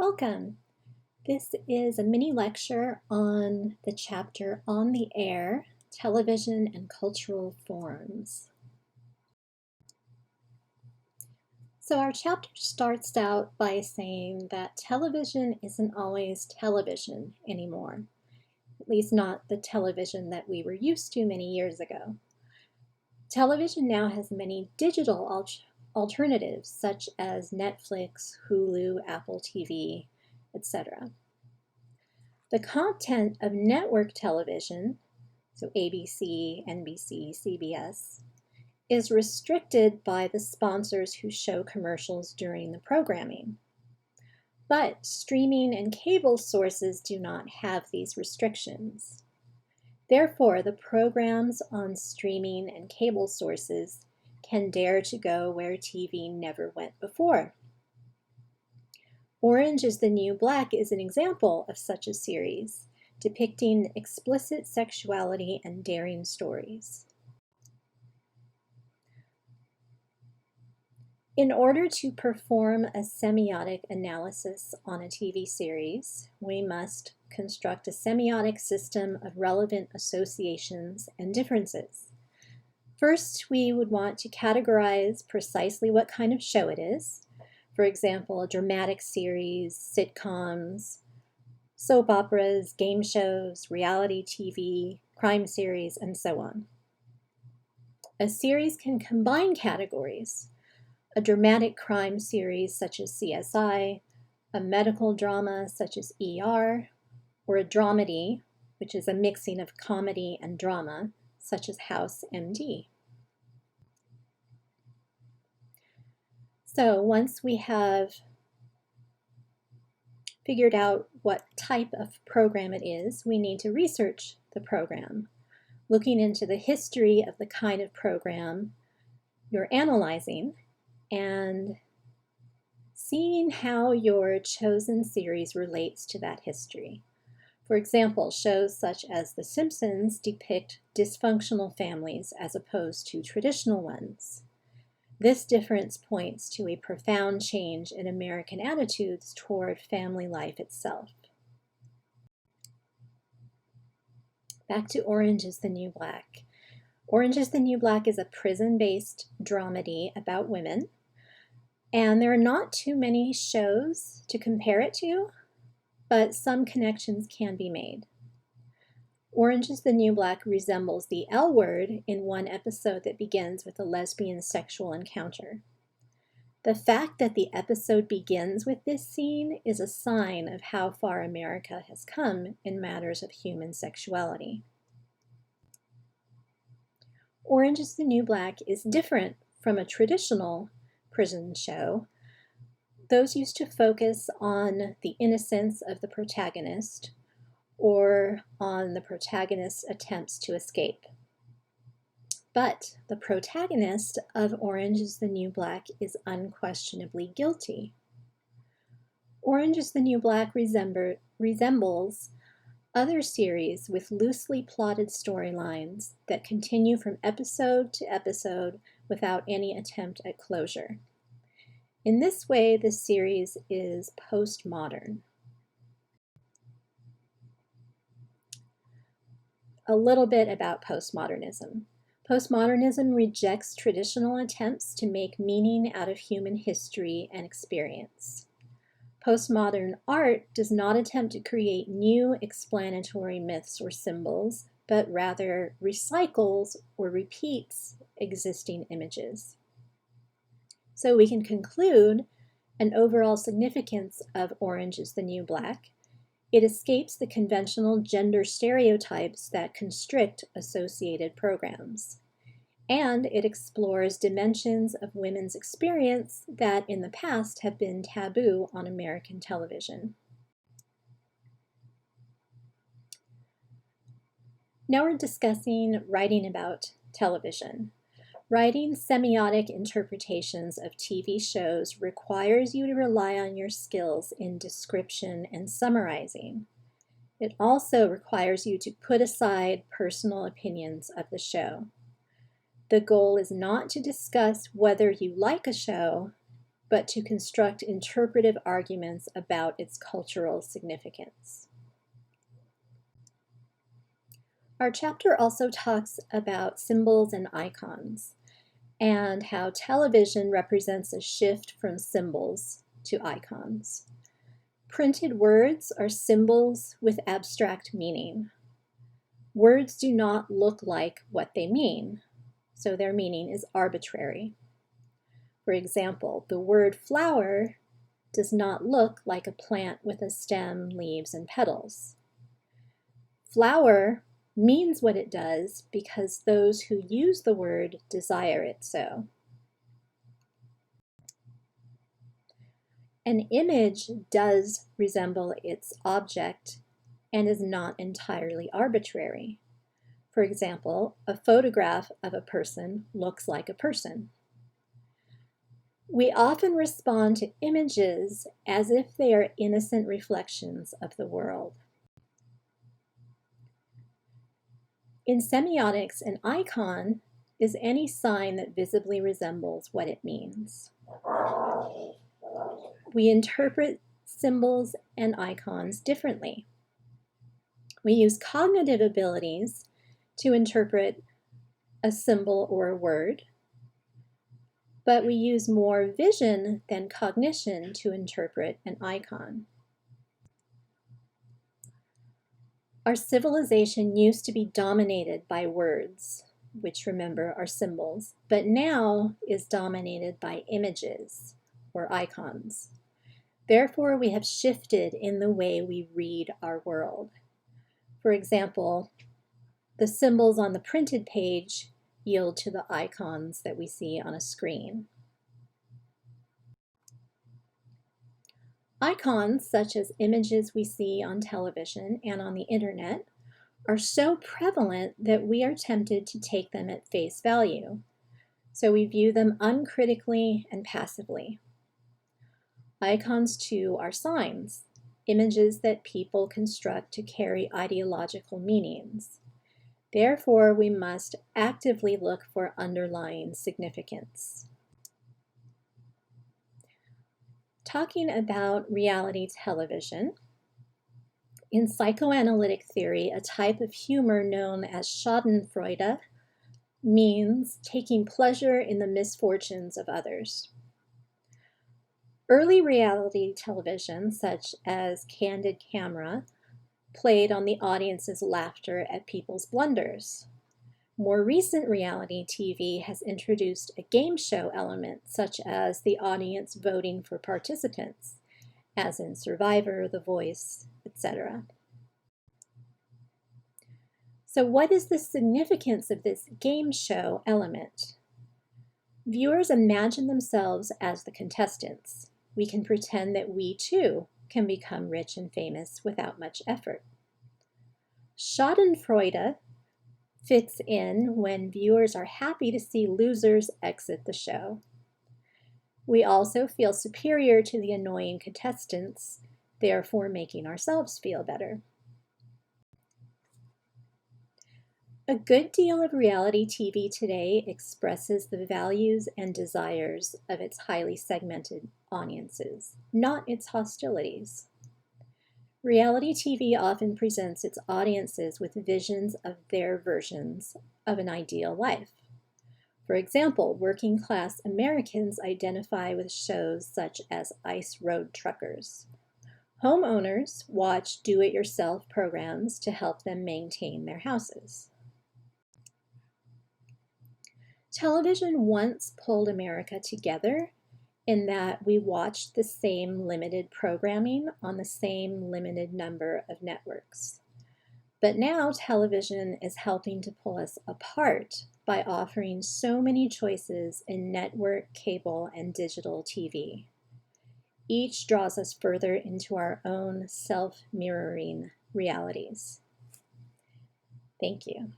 Welcome. This is a mini lecture on the chapter On the Air, Television and Cultural Forms. So our chapter starts out by saying that television isn't always television anymore, at least not the television that we were used to many years ago. Television now has many digital alternatives such as Netflix, Hulu, Apple TV, etc. The content of network television, so ABC, NBC, CBS, is restricted by the sponsors who show commercials during the programming. But streaming and cable sources do not have these restrictions. Therefore, the programs on streaming and cable sources can dare to go where TV never went before. Orange is the New Black is an example of such a series, depicting explicit sexuality and daring stories. In order to perform a semiotic analysis on a TV series, we must construct a semiotic system of relevant associations and differences. First, we would want to categorize precisely what kind of show it is. For example, dramatic series, sitcoms, soap operas, game shows, reality TV, crime series, and so on. A series can combine categories. A dramatic crime series such as CSI, a medical drama such as ER, or a dramedy, which is a mixing of comedy and drama, such as House MD. So once we have figured out what type of program it is, we need to research the program, looking into the history of the kind of program you're analyzing and seeing how your chosen series relates to that history. For example, shows such as The Simpsons depict dysfunctional families as opposed to traditional ones. This difference points to a profound change in American attitudes toward family life itself. Back to Orange is the New Black. Orange is the New Black is a prison-based dramedy about women, and there are not too many shows to compare it to, but some connections can be made. Orange is the New Black resembles the L Word in one episode that begins with a lesbian sexual encounter. The fact that the episode begins with this scene is a sign of how far America has come in matters of human sexuality. Orange is the New Black is different from a traditional prison show. Those used to focus on the innocence of the protagonist or on the protagonist's attempts to escape. But the protagonist of Orange is the New Black is unquestionably guilty. Orange is the New Black resembles other series with loosely plotted storylines that continue from episode to episode without any attempt at closure. In this way, this series is postmodern. A little bit about postmodernism. Postmodernism rejects traditional attempts to make meaning out of human history and experience. Postmodern art does not attempt to create new explanatory myths or symbols, but rather recycles or repeats existing images. So we can conclude an overall significance of Orange is the New Black. It escapes the conventional gender stereotypes that constrict associated programs. And it explores dimensions of women's experience that in the past have been taboo on American television. Now we're discussing writing about television. Writing semiotic interpretations of TV shows requires you to rely on your skills in description and summarizing. It also requires you to put aside personal opinions of the show. The goal is not to discuss whether you like a show, but to construct interpretive arguments about its cultural significance. Our chapter also talks about symbols and icons, and how television represents a shift from symbols to icons. Printed words are symbols with abstract meaning. Words do not look like what they mean, so their meaning is arbitrary. For example, the word flower does not look like a plant with a stem, leaves, and petals. Flower means what it does because those who use the word desire it so. An image does resemble its object and is not entirely arbitrary. For example, a photograph of a person looks like a person. We often respond to images as if they are innocent reflections of the world. In semiotics, an icon is any sign that visibly resembles what it means. We interpret symbols and icons differently. We use cognitive abilities to interpret a symbol or a word, but we use more vision than cognition to interpret an icon. Our civilization used to be dominated by words, which remember are symbols, but now is dominated by images or icons. Therefore, we have shifted in the way we read our world. For example, the symbols on the printed page yield to the icons that we see on a screen. Icons, such as images we see on television and on the internet, are so prevalent that we are tempted to take them at face value. So we view them uncritically and passively. Icons, too, are signs, images that people construct to carry ideological meanings. Therefore, we must actively look for underlying significance. Talking about reality television, in psychoanalytic theory, a type of humor known as Schadenfreude means taking pleasure in the misfortunes of others. Early reality television, such as Candid Camera, played on the audience's laughter at people's blunders. More recent reality TV has introduced a game show element, such as the audience voting for participants, as in Survivor, The Voice, etc. So what is the significance of this game show element? Viewers imagine themselves as the contestants. We can pretend that we too can become rich and famous without much effort. Schadenfreude fits in when viewers are happy to see losers exit the show. We also feel superior to the annoying contestants, therefore making ourselves feel better. A good deal of reality TV today expresses the values and desires of its highly segmented audiences, not its hostilities. Reality TV often presents its audiences with visions of their versions of an ideal life. For example, working-class Americans identify with shows such as Ice Road Truckers. Homeowners watch do-it-yourself programs to help them maintain their houses. Television once pulled America together in that we watched the same limited programming on the same limited number of networks. But now television is helping to pull us apart by offering so many choices in network, cable, and digital TV. Each draws us further into our own self-mirroring realities. Thank you.